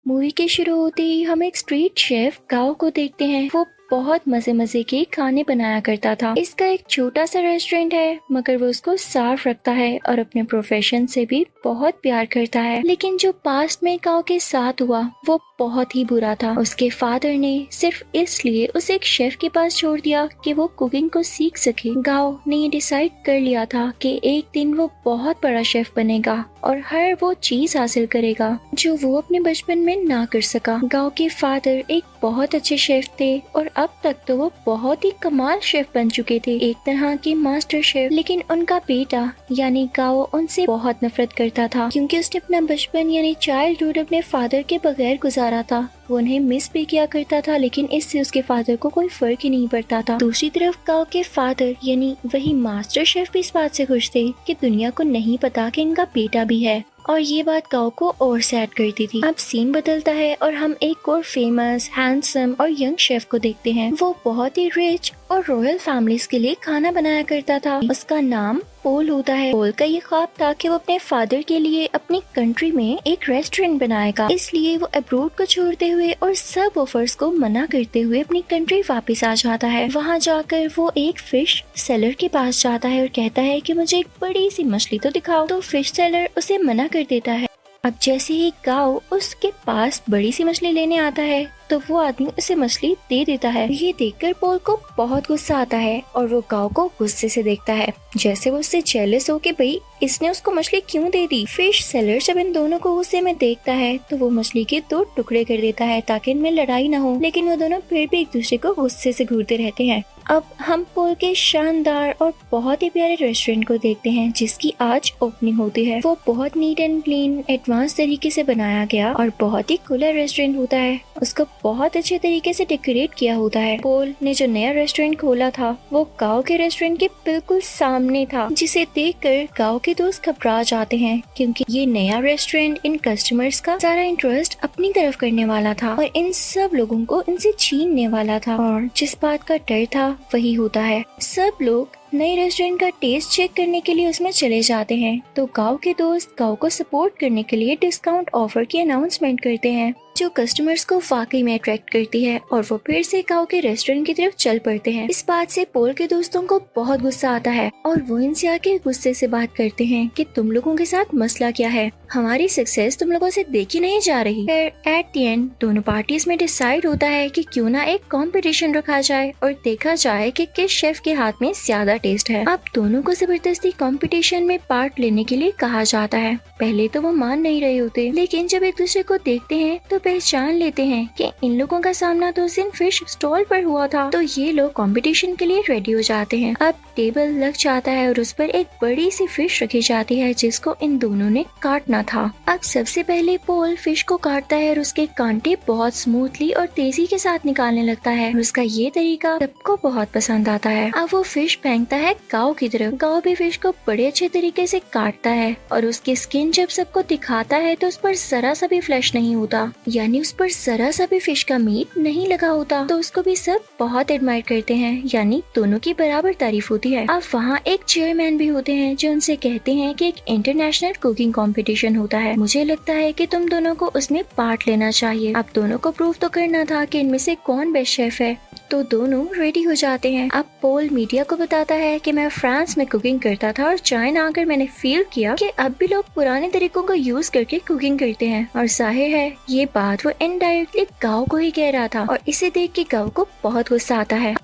Movie के शुरू होते ही हम एक स्ट्रीट शेफ गाओ को देखते हैं। वो बहुत मजे मजे के खाने बनाया करता था। इसका एक छोटा सा रेस्टोरेंट है, मगर वो उसको साफ रखता है और अपने प्रोफेशन से भी बहुत प्यार करता है। लेकिन जो पास्ट में गाओ के साथ हुआ वो बहुत ही बुरा था। उसके फादर ने सिर्फ इसलिए उसे एक शेफ के पास छोड़ दिया कि वो कुकिंग को सीख सके। गाओ ने ये डिसाइड कर लिया था कि एक दिन वो बहुत बड़ा शेफ बनेगा और हर वो चीज हासिल करेगा जो वो अपने बचपन में ना कर सका। गाओ के फादर एक बहुत अच्छे शेफ थे और अब तक तो वो बहुत ही कमाल शेफ बन चुके थे, एक तरह के मास्टर शेफ। लेकिन उनका बेटा यानी गाओ उनसे बहुत नफरत करता था, क्योंकि उसने अपना बचपन यानी चाइल्डहुड अपने फादर के बगैर गुजारा था। वो उन्हें मिस भी किया करता था, लेकिन इससे उसके फादर को कोई फर्क ही नहीं पड़ता था। दूसरी तरफ गाओ के फादर यानी वही मास्टर शेफ भी इस बात से खुश थे कि दुनिया को नहीं पता कि इनका बेटा भी है, और ये बात गाओ को और सैड करती थी। अब सीन बदलता है और हम एक और फेमस, हैंडसम और यंग शेफ को देखते हैं। वो बहुत ही रिच और रॉयल फैमिलीज के लिए खाना बनाया करता था। उसका नाम पोल होता है। पोल का ये ख्वाब था कि वो अपने फादर के लिए अपनी कंट्री में एक रेस्टोरेंट बनाएगा, इसलिए वो अब्रोड को छोड़ते हुए और सब ऑफर्स को मना करते हुए अपनी कंट्री वापस आ जाता है। वहाँ जाकर वो एक फिश सेलर के पास जाता है और कहता है कि मुझे एक बड़ी सी मछली तो दिखाओ। तो फिश सेलर उसे मना कर देता है। अब जैसे ही गाओ उसके पास बड़ी सी मछली लेने आता है तो वो आदमी उसे मछली दे देता है। ये देखकर पोल को बहुत गुस्सा आता है और वो गाओ को गुस्से से देखता है, जैसे वो उससे जेलस हो कि भाई इसने उसको मछली क्यों दे दी। फिश सेलर जब इन दोनों को गुस्से में देखता है तो वो मछली के 2 टुकड़े कर देता है ताकि इनमें लड़ाई ना हो, लेकिन वो दोनों फिर भी एक दूसरे को गुस्से से घूरते रहते हैं। अब हम पोल के शानदार और बहुत ही प्यारे रेस्टोरेंट को देखते हैं जिसकी आज ओपनिंग होती है। वो बहुत नीट एंड क्लीन एडवांस तरीके से बनाया गया और बहुत ही कूलर रेस्टोरेंट होता है। उसको बहुत अच्छे तरीके से डेकोरेट किया होता है। पोल ने जो नया रेस्टोरेंट खोला था वो गाओ के रेस्टोरेंट के बिल्कुल सामने था, जिसे देखकर गाओ के दोस्त घबरा जाते हैं, क्योंकि ये नया रेस्टोरेंट इन कस्टमर्स का सारा इंटरेस्ट अपनी तरफ करने वाला था और इन सब लोगों को इनसे छीनने वाला था। और जिस बात का डर था वही होता है। सब लोग नए रेस्टोरेंट का टेस्ट चेक करने के लिए उसमें चले जाते हैं, तो गांव के दोस्त गांव को सपोर्ट करने के लिए डिस्काउंट ऑफर की अनाउंसमेंट करते हैं, जो कस्टमर्स को वाकई में अट्रैक्ट करती है और वो फिर से गांव के रेस्टोरेंट की तरफ चल पड़ते हैं। इस बात से पोल के दोस्तों को बहुत गुस्सा आता है और वो इनसे आके गुस्से से बात करते हैं कि तुम लोगों के साथ मसला क्या है, हमारी सक्सेस तुम लोगों से देखी नहीं जा रही। फिर एट द एंड दोनों पार्टीज में डिसाइड होता है कि क्यों ना एक कंपटीशन रखा जाए और देखा जाए कि किस शेफ के हाथ में ज्यादा टेस्ट है। अब दोनों को जबरदस्ती कंपटीशन में पार्ट लेने के लिए कहा जाता है। पहले तो वो मान नहीं रहे होते, लेकिन जब एक दूसरे को देखते हैं तो पहचान लेते हैं कि इन लोगों का सामना तो उस दिन फिश स्टॉल पर हुआ था, तो ये लोग कंपटीशन के लिए रेडी हो जाते हैं। अब टेबल लग जाता है और उस पर एक बड़ी सी फिश रखी जाती है जिसको इन दोनों ने काटना था। अब सबसे पहले पोल फिश को काटता है और उसके कांटे बहुत स्मूथली और तेजी के साथ निकालने लगता है। उसका ये तरीका सबको बहुत पसंद आता है। अब वो फिश फेंकता है गाओ की तरफ। गाओ भी फिश को बड़े अच्छे तरीके से काटता है और उसकी स्किन जब सबको दिखाता है तो उस पर जरा सा भी फ्लैश नहीं होता, यानी उस पर जरा सा भी फिश का मीट नहीं लगा होता, तो उसको भी सब बहुत एडमायर करते हैं, यानी दोनों की बराबर तारीफ होती है। अब वहाँ एक चेयरमैन भी होते हैं जो उनसे कहते हैं कि एक इंटरनेशनल कुकिंग कंपटीशन होता है, मुझे लगता है कि तुम दोनों को उसमें पार्ट लेना चाहिए। अब दोनों को प्रूव तो करना था कि इनमें से कौन बेस्ट शेफ है, तो दोनों रेडी हो जाते हैं। अब पोल मीडिया को बताता है कि मैं फ्रांस में कुकिंग करता था और चाइना आकर मैंने फील किया कि अब भी लोग पुराने तरीकों को यूज करके कुकिंग करते हैं, और जाहिर है ये बात वो इनडायरेक्टली गाओ को ही कह रहा था और इसे देख के गाओ को बहुत गुस्सा आता है।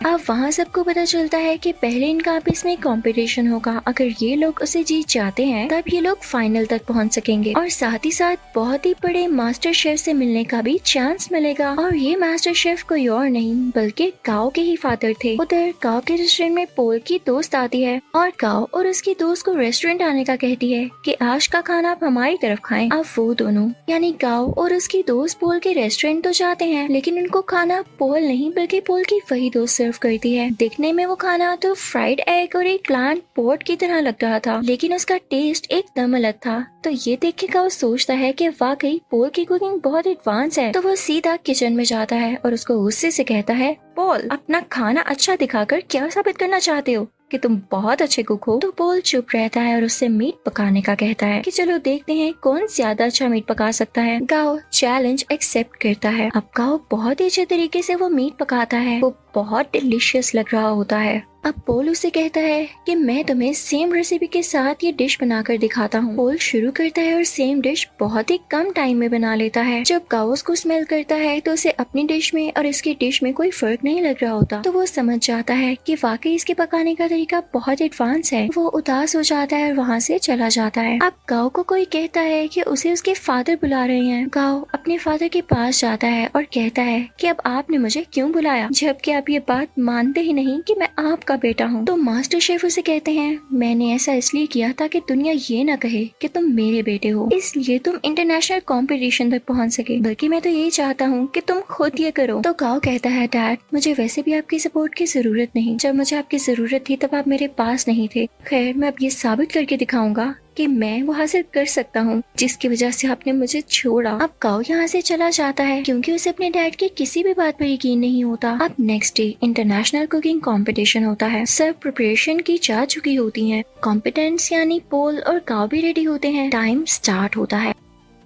अब वहाँ सबको पता चलता है कि पहले इनका आपस में कंपटीशन होगा। अगर ये लोग उसे जीत जाते हैं तब ये लोग फाइनल तक पहुँच सकेंगे और साथ ही साथ बहुत ही बड़े मास्टर शेफ से मिलने का भी चांस मिलेगा। और ये मास्टर शेफ कोई और नहीं बल्कि गाओ के ही फादर थे। उधर गाओ के रेस्टोरेंट में पोल की दोस्त आती है और गाओ और उसकी दोस्त को रेस्टोरेंट आने का कहती है कि आज का खाना आप हमारी तरफ खाएं। अब वो दोनों यानी गाओ और उसकी दोस्त पोल के रेस्टोरेंट तो जाते हैं, लेकिन उनको खाना पोल नहीं बल्कि पोल की वही दोस्त सर्व करती है। दिखने में वो खाना तो फ्राइड एग और एक प्लांट पोट की तरह लग रहा था, लेकिन उसका टेस्ट एकदम अलग था। तो ये देख के गाओ सोचता है कि वाकई पोल की कुकिंग बहुत एडवांस है, तो वो सीधा किचन में जाता है और उसको गुस्से से कहता है, पोल अपना खाना अच्छा दिखाकर क्या साबित करना चाहते हो, कि तुम बहुत अच्छे कुक हो, तो पोल चुप रहता है और उससे मीट पकाने का कहता है कि चलो देखते हैं कौन ज्यादा अच्छा मीट पका सकता है। गाओ चैलेंज एक्सेप्ट करता है। अब गाओ बहुत ही अच्छे तरीके से वो मीट पकाता है, वो बहुत डिलीशियस लग रहा होता है। अब पोल उसे कहता है कि मैं तुम्हें सेम रेसिपी के साथ ये डिश बनाकर दिखाता हूँ। पोल शुरू करता है और सेम डिश बहुत ही कम टाइम में बना लेता है। जब गाओ उसको स्मेल करता है तो उसे अपनी डिश में और इसकी डिश में कोई फर्क नहीं लग रहा होता, तो वो समझ जाता है कि वाकई इसके पकाने का तरीका बहुत एडवांस है। वो उदास हो जाता है और वहाँ से चला जाता है। अब गाओ को कोई कहता है कि उसे उसके फादर बुला रहे हैं। गाओ अपने फादर के पास जाता है और कहता है कि अब आपने मुझे क्यों बुलाया, जबकि आप ये बात मानते ही नहीं कि मैं आपका बेटा हूँ। तो मास्टर शेफ उसे कहते हैं मैंने ऐसा इसलिए किया ताकि दुनिया ये ना कहे कि तुम मेरे बेटे हो, इसलिए तुम इंटरनेशनल कंपटीशन तक पहुँच सके, बल्कि मैं तो यही चाहता हूँ कि तुम खुद ये करो। तो गाओ कहता है डैड मुझे वैसे भी आपकी सपोर्ट की जरूरत नहीं, जब मुझे आपकी जरूरत थी तब आप मेरे पास नहीं थे। खैर मैं अब ये साबित करके दिखाऊंगा कि मैं वो हासिल कर सकता हूँ जिसकी वजह से आपने मुझे छोड़ा। अब गाओ यहाँ से चला जाता है क्योंकि उसे अपने डैड की किसी भी बात पर यकीन नहीं होता। अब next day international cooking competition होता है। सब प्रिपरेशन की जा चुकी होती हैं। कॉम्पिटेंट्स यानी पोल और गाओ भी रेडी होते हैं। टाइम स्टार्ट होता है।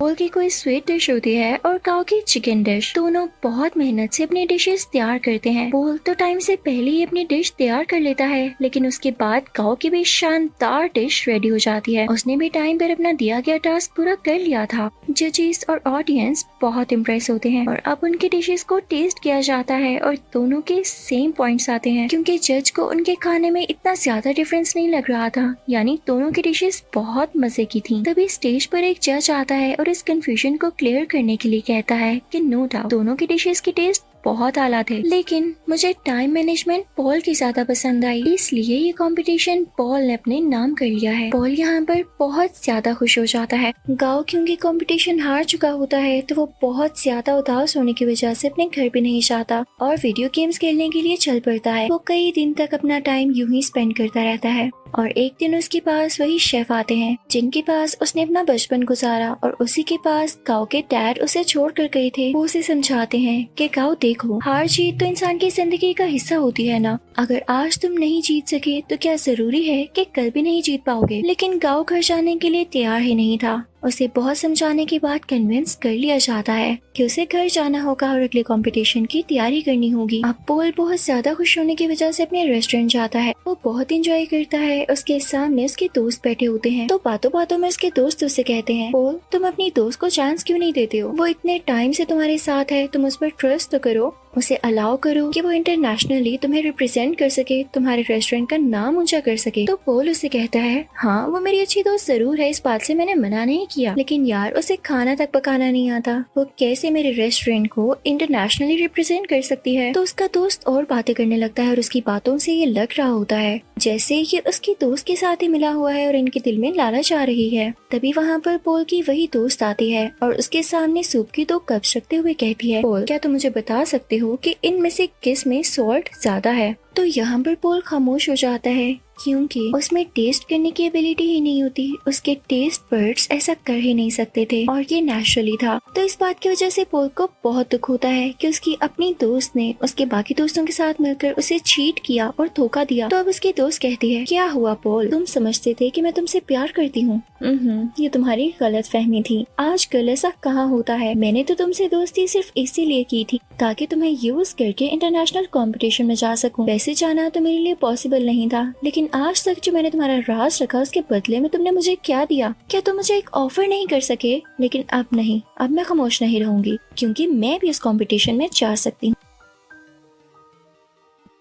पोल की कोई स्वीट डिश होती है और गाओ की चिकन डिश। दोनों बहुत मेहनत से अपनी डिशेस तैयार करते हैं। पोल तो टाइम से पहले ही अपनी डिश तैयार कर लेता है, लेकिन उसके बाद गाओ की भी शानदार डिश रेडी हो जाती है। उसने भी टाइम पर अपना दिया गया टास्क पूरा कर लिया था। जजेस और ऑडियंस बहुत इम्प्रेस होते हैं और अब उनकी डिशेस को टेस्ट किया जाता है और दोनों के सेम पॉइंट्स आते हैं क्योंकि जज को उनके खाने में इतना ज्यादा डिफरेंस नहीं लग रहा था, यानी दोनों की डिशेस बहुत मजे की थी। तभी स्टेज पर एक जज आता है और इस कंफ्यूजन को क्लियर करने के लिए कहता है कि नो डाउट दोनों की डिशेस की टेस्ट बहुत आला थे, लेकिन मुझे टाइम मैनेजमेंट पॉल की ज्यादा पसंद आई, इसलिए ये कंपटीशन पॉल ने अपने नाम कर लिया है। पॉल यहाँ पर बहुत ज्यादा खुश हो जाता है। गाओ क्योंकि कंपटीशन हार चुका होता है तो वो बहुत ज्यादा उदास होने की वजह से अपने घर भी नहीं जाता और वीडियो गेम्स खेलने के लिए चल पड़ता है। वो कई दिन तक अपना टाइम यूं ही स्पेंड करता रहता है और एक दिन उसके पास वही शेफ आते हैं जिनके पास उसने अपना बचपन गुजारा और उसी के पास गाओ के डैड उसे छोड़ कर गए थे। वो उसे समझाते हैं कि गाओ देखो, हार जीत तो इंसान की जिंदगी का हिस्सा होती है ना, अगर आज तुम नहीं जीत सके तो क्या जरूरी है कि कल भी नहीं जीत पाओगे। लेकिन गाओ घर जाने के लिए तैयार ही नहीं था। उसे बहुत समझाने के बाद कन्विंस कर लिया जाता है कि उसे घर जाना होगा और अगले कंपटीशन की तैयारी करनी होगी। अब पोल बहुत ज्यादा खुश होने की वजह से अपने रेस्टोरेंट जाता है। वो बहुत एंजॉय करता है। उसके सामने उसके दोस्त बैठे होते हैं तो बातों बातों में उसके दोस्त उसे कहते हैं पोल तुम अपनी दोस्त को चांस क्यों नहीं देते हो, वो इतने टाइम से तुम्हारे साथ है, तुम उस पर ट्रस्ट तो करो, उसे अलाउ करो कि वो इंटरनेशनली तुम्हें रिप्रेजेंट कर सके, तुम्हारे रेस्टोरेंट का नाम ऊंचा कर सके। तो पोल उसे कहता है हाँ वो मेरी अच्छी दोस्त जरूर है, इस बात से मैंने मना नहीं किया, लेकिन यार उसे खाना तक पकाना नहीं आता, वो कैसे मेरे रेस्टोरेंट को इंटरनेशनली रिप्रेजेंट कर सकती है। तो उसका दोस्त और बातें करने लगता है और उसकी बातों से ये लग रहा होता है जैसे ये उसकी दोस्त के साथ ही मिला हुआ है और इनके दिल में लालच आ रही है। तभी वहाँ पर पोल की वही दोस्त आती है और उसके सामने सूप की 2 कप्स रखते हुए कहती है पोल क्या तुम मुझे बता सकते हो कि इनमें से किस में सॉल्ट ज्यादा है। तो यहाँ पर पोल खामोश हो जाता है क्योंकि उसमें टेस्ट करने की एबिलिटी ही नहीं होती, उसके टेस्ट बर्ड्स ऐसा कर ही नहीं सकते थे और ये नेचुरली था। तो इस बात की वजह से पोल को बहुत दुख होता है कि उसकी अपनी दोस्त ने उसके बाकी दोस्तों के साथ मिलकर उसे चीट किया और धोखा दिया। तो अब उसकी दोस्त कहती है क्या हुआ पोल, तुम समझते थे कि मैं तुमसे प्यार करती हूँ, ये तुम्हारी गलत फहमी थी, आजकल ऐसा कहाँ होता है, मैंने तो तुमसे दोस्ती सिर्फ इसीलिए की थी ताकि तुम्हें यूज करके इंटरनेशनल कंपटीशन में जा सकूं। वैसे जाना तो मेरे लिए पॉसिबल नहीं था, लेकिन आज तक जो मैंने तुम्हारा राज रखा उसके बदले में तुमने मुझे क्या दिया, क्या तुम मुझे एक ऑफर नहीं कर सके। लेकिन अब नहीं, अब मैं खामोश नहीं रहूंगी क्योंकि मैं भी इस कंपटीशन में जा सकती हूँ।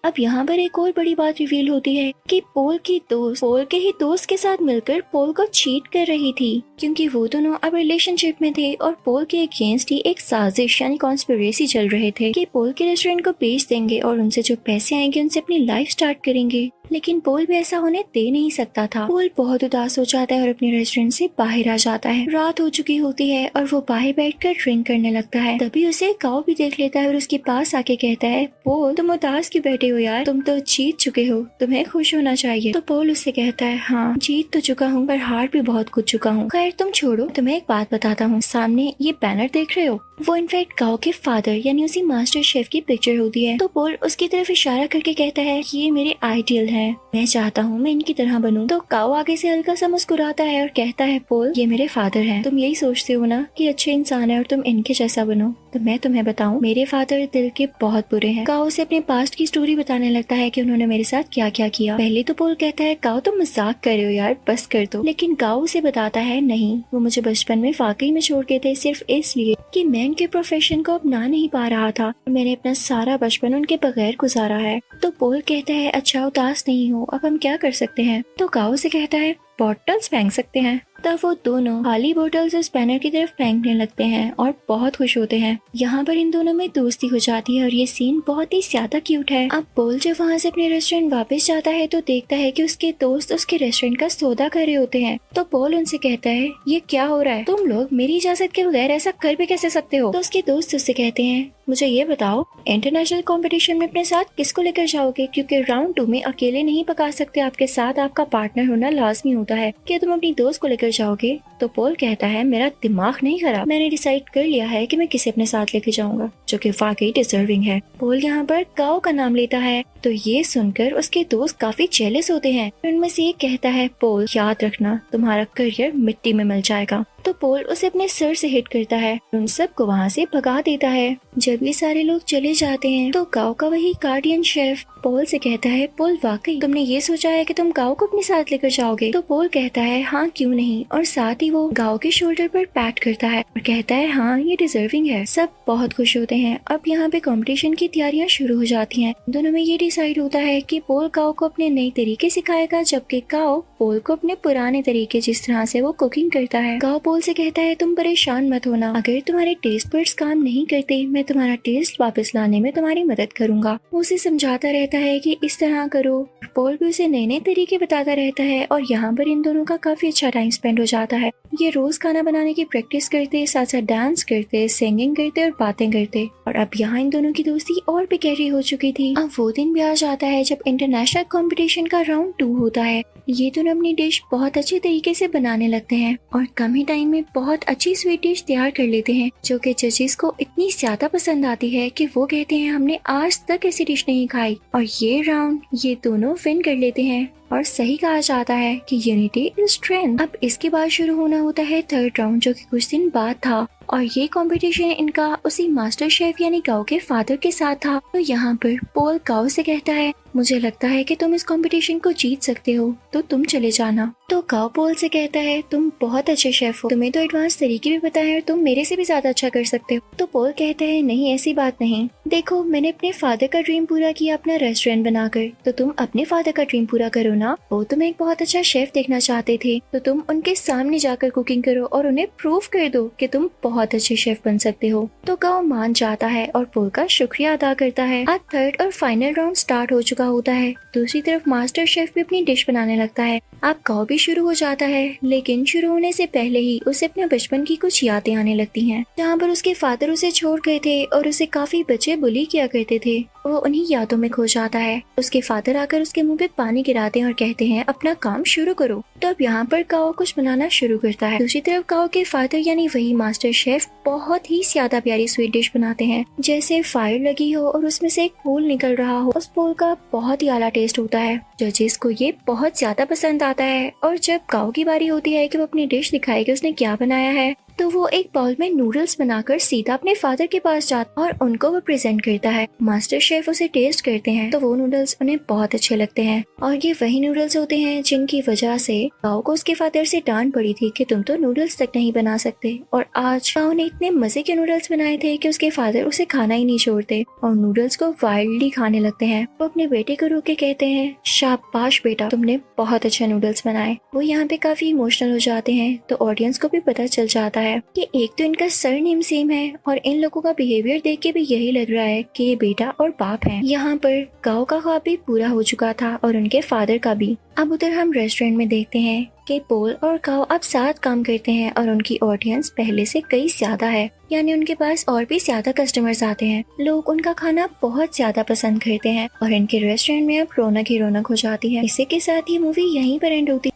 अब यहाँ पर एक और बड़ी बात रिवील होती है कि पोल की दोस्त पोल के ही दोस्त के साथ मिलकर पोल को चीट कर रही थी क्योंकि वो दोनों अब रिलेशनशिप में थे और पोल के अगेंस्ट ही एक साजिश यानी कॉन्स्पिरेसी चल रहे थे कि पोल के रेस्टोरेंट को बेच देंगे और उनसे जो पैसे आएंगे उनसे अपनी लाइफ स्टार्ट करेंगे। लेकिन पोल भी ऐसा होने दे नहीं सकता था। पोल बहुत उदास हो जाता है और अपने रेस्टोरेंट से बाहर आ जाता है। रात हो चुकी होती है और वो बाहर बैठकर ड्रिंक करने लगता है। तभी उसे गाँव भी देख लेता है और उसके पास आके कहता है पोल तुम उदास क्यों बैठे हो यार, तुम तो जीत चुके हो, तुम्हें खुश होना चाहिए। तो पोल उससे कहता है हाँ जीत तो चुका हूँ पर हार भी बहुत कुछ चुका हूँ। खैर तुम छोड़ो, तुम्हें एक बात बताता हूँ, सामने ये बैनर देख रहे हो, वो इनफैक्ट गाओ के फादर यानी उसी मास्टर शेफ की पिक्चर होती है। तो पोल उसकी तरफ इशारा करके कहता है कि ये मेरे आइडियल है, मैं चाहता हूँ मैं इनकी तरह बनूं। तो गाओ आगे से हल्का सा मुस्कुराता है और कहता है पोल, ये मेरे फादर हैं, तुम यही सोचते हो ना कि अच्छे इंसान है और तुम इनके जैसा बनो, तो मैं तुम्हें बताऊं मेरे फादर दिल के बहुत बुरे हैं। गाओ उसे अपने पास्ट की स्टोरी बताने लगता है कि उन्होंने मेरे साथ क्या क्या किया। पहले तो पोल कहता है गाओ तुम मजाक कर रहे हो यार, बस कर दो। लेकिन गाओ उसे बताता है नहीं, वो मुझे बचपन में वाकई में छोड़ गए थे, सिर्फ इसलिए कि मैं उनके प्रोफेशन को अपना नहीं पा रहा था। मैंने अपना सारा बचपन उनके बगैर गुजारा है। तो पोल कहता है अच्छा उदास नहीं हो, अब हम क्या कर सकते हैं। तो गाओ से कहता है बॉटल्स फेंक सकते हैं। तब वो दोनों खाली बोतल्स उस बैनर की तरफ फेंकने लगते हैं और बहुत खुश होते हैं। यहाँ पर इन दोनों में दोस्ती हो जाती है और ये सीन बहुत ही ज्यादा क्यूट है। अब पोल जब वहाँ से अपने रेस्टोरेंट वापस जाता है तो देखता है कि उसके दोस्त उसके रेस्टोरेंट का सौदा कर रहे होते हैं। तो पोल उनसे कहता है ये क्या हो रहा है, तुम लोग मेरी इजाजत के बगैर ऐसा कर भी कैसे सकते हो। तो उसके दोस्त उससे कहते हैं मुझे ये बताओ इंटरनेशनल कंपटीशन में अपने साथ किसको लेकर जाओगे, क्योंकि राउंड 2 में अकेले नहीं पका सकते, आपके साथ आपका पार्टनर होना लाजमी होता है। क्या तुम अपनी दोस्त को लेकर जाओगे। तो पोल कहता है मेरा दिमाग नहीं खराब, मैंने डिसाइड कर लिया है कि मैं किसे अपने साथ लेकर जाऊंगा, जो कि वाकई डिजर्विंग है। पोल यहाँ पर गाओ का नाम लेता है। तो ये सुनकर उसके दोस्त काफी जेलस होते हैं। उनमें से एक कहता है पोल याद रखना तुम्हारा करियर मिट्टी में मिल जाएगा। तो पोल उसे अपने सर से हिट करता है, उन सबको वहाँ से भगा देता है। जब ये सारे लोग चले जाते हैं तो गाओ का वही गार्डियन शेफ पोल से कहता है पोल वाकई तुमने ये सोचा है कि तुम गाओ को अपने साथ लेकर जाओगे। तो पोल कहता है हाँ क्यों नहीं, और साथ ही वो गाओ के शोल्डर पर पैट करता है और कहता है हाँ ये डिजर्विंग है। सब बहुत खुश होते हैं। अब यहाँ पे कंपटीशन की तैयारियां शुरू हो जाती हैं। दोनों में ये डिसाइड होता है कि पोल गाओ को अपने नए तरीके सिखाएगा, जबकि गाओ पोल को अपने पुराने तरीके जिस तरह से वो कुकिंग करता है। गाओ पोल से कहता है तुम परेशान मत होना, अगर तुम्हारे टेस्ट बड्स काम नहीं करते मैं तुम्हारा टेस्ट वापस लाने में तुम्हारी मदद करूंगा। वो उसे समझाता रहता है कि इस तरह करो। पोल भी उसे नए नए तरीके बताता रहता है और यहाँ पर इन दोनों का काफी अच्छा टाइम स्पेंड हो जाता है। ये रोज खाना बनाने की प्रैक्टिस करते, साथ साथ डांस करते, सिंगिंग करते और बातें करते। और अब यहाँ इन दोनों की दोस्ती और भी गहरी हो चुकी थी। अब वो दिन भी आ जाता है जब इंटरनेशनल कंपटीशन का राउंड 2 होता है। ये दोनों अपनी डिश बहुत अच्छे तरीके से बनाने लगते हैं और कम ही टाइम में बहुत अच्छी स्वीट डिश तैयार कर लेते हैं, जो कि जजेस को इतनी ज्यादा पसंद आती है कि वो कहते हैं हमने आज तक ऐसी डिश नहीं खाई। और ये राउंड ये दोनों विन कर लेते हैं और सही कहा जाता है कि यूनिटी इज स्ट्रेंथ। अब इसके बाद शुरू होना होता है थर्ड राउंड, जो कि कुछ दिन बाद था। और ये कंपटीशन इनका उसी मास्टर शेफ यानी गाओ के फादर के साथ था। तो यहाँ पर पोल गाओ से कहता है मुझे लगता है कि तुम इस कंपटीशन को जीत सकते हो, तो तुम चले जाना। तो गाओ पोल से कहता है तुम बहुत अच्छे शेफ हो, तुम्हें तो एडवांस तरीके भी पता है और तुम मेरे से भी ज्यादा अच्छा कर सकते हो। तो पोल कहता है नहीं ऐसी बात नहीं, देखो मैंने अपने फादर का ड्रीम पूरा किया अपना रेस्टोरेंट बनाकर, तो तुम अपने फादर का ड्रीम पूरा करो ना। वो तुम्हें एक बहुत अच्छा शेफ देखना चाहते थे, तो तुम उनके सामने जाकर कुकिंग करो और उन्हें प्रूव कर दो कि तुम बहुत अच्छे शेफ बन सकते हो। तो गाओ मान जाता है और पोल का शुक्रिया अदा करता है। अब थर्ड और फाइनल राउंड स्टार्ट हो चुका होता है। दूसरी तरफ मास्टर शेफ भी अपनी डिश बनाने लगता है। अब गाओ भी शुरू हो जाता है, लेकिन शुरू होने से पहले ही उसे अपने बचपन की कुछ यादें आने लगती हैं, जहाँ पर उसके फादर उसे छोड़ गए थे और उसे काफी बच्चे बुली किया करते थे। वो उन्हीं यादों में खो जाता है। उसके फादर आकर उसके मुंह पे पानी गिराते हैं और कहते हैं अपना काम शुरू करो। तो अब यहाँ पर गाओ कुछ बनाना शुरू करता है। दूसरी तरफ गाओ के फादर यानी वही मास्टर शेफ बहुत ही ज्यादा प्यारी स्वीट डिश बनाते हैं, जैसे फायर लगी हो और उसमें से एक फूल निकल रहा हो। उस फूल का बहुत ही आला टेस्ट होता है, जजेस को ये बहुत ज्यादा पसंद आता है। और जब गाओ की बारी होती है कि वो अपनी डिश दिखाए कि उसने क्या बनाया है, तो वो एक बाउल में नूडल्स बनाकर सीधा अपने फादर के पास जाता और उनको वो प्रेजेंट करता है। मास्टर शेफ उसे टेस्ट करते हैं तो वो नूडल्स उन्हें बहुत अच्छे लगते हैं और ये वही नूडल्स होते हैं जिनकी वजह से गाओ को उसके फादर से डांट पड़ी थी कि तुम तो नूडल्स तक नहीं बना सकते। और आज गाओ ने इतने मजे के नूडल्स बनाए थे कि उसके फादर उसे खाना ही नहीं छोड़ते और नूडल्स को वाइल्डली खाने लगते हैं। वो अपने बेटे को रोक के कहते हैं शाबाश बेटा, तुमने बहुत अच्छा नूडल्स बनाए। वो यहाँ पे काफी इमोशनल हो जाते हैं। तो ऑडियंस को भी पता चल जाता है कि एक तो इनका सरनेम सेम है और इन लोगों का बिहेवियर देख के भी यही लग रहा है कि ये बेटा और बाप हैं। यहाँ पर गाओ का ख्वाब भी पूरा हो चुका था और उनके फादर का भी। अब उधर हम रेस्टोरेंट में देखते हैं कि पोल और गाओ अब साथ काम करते हैं और उनकी ऑडियंस पहले से कई ज्यादा है, यानी उनके पास और भी ज्यादा कस्टमर्स आते हैं। लोग उनका खाना बहुत ज्यादा पसंद करते हैं और इनके रेस्टोरेंट में अब रौनक ही रौनक हो जाती है। इसी के साथ ये मूवी यहीं पर एंड होती है।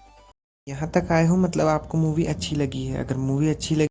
यहाँ तक आए हो मतलब आपको मूवी अच्छी लगी है। अगर मूवी अच्छी लगी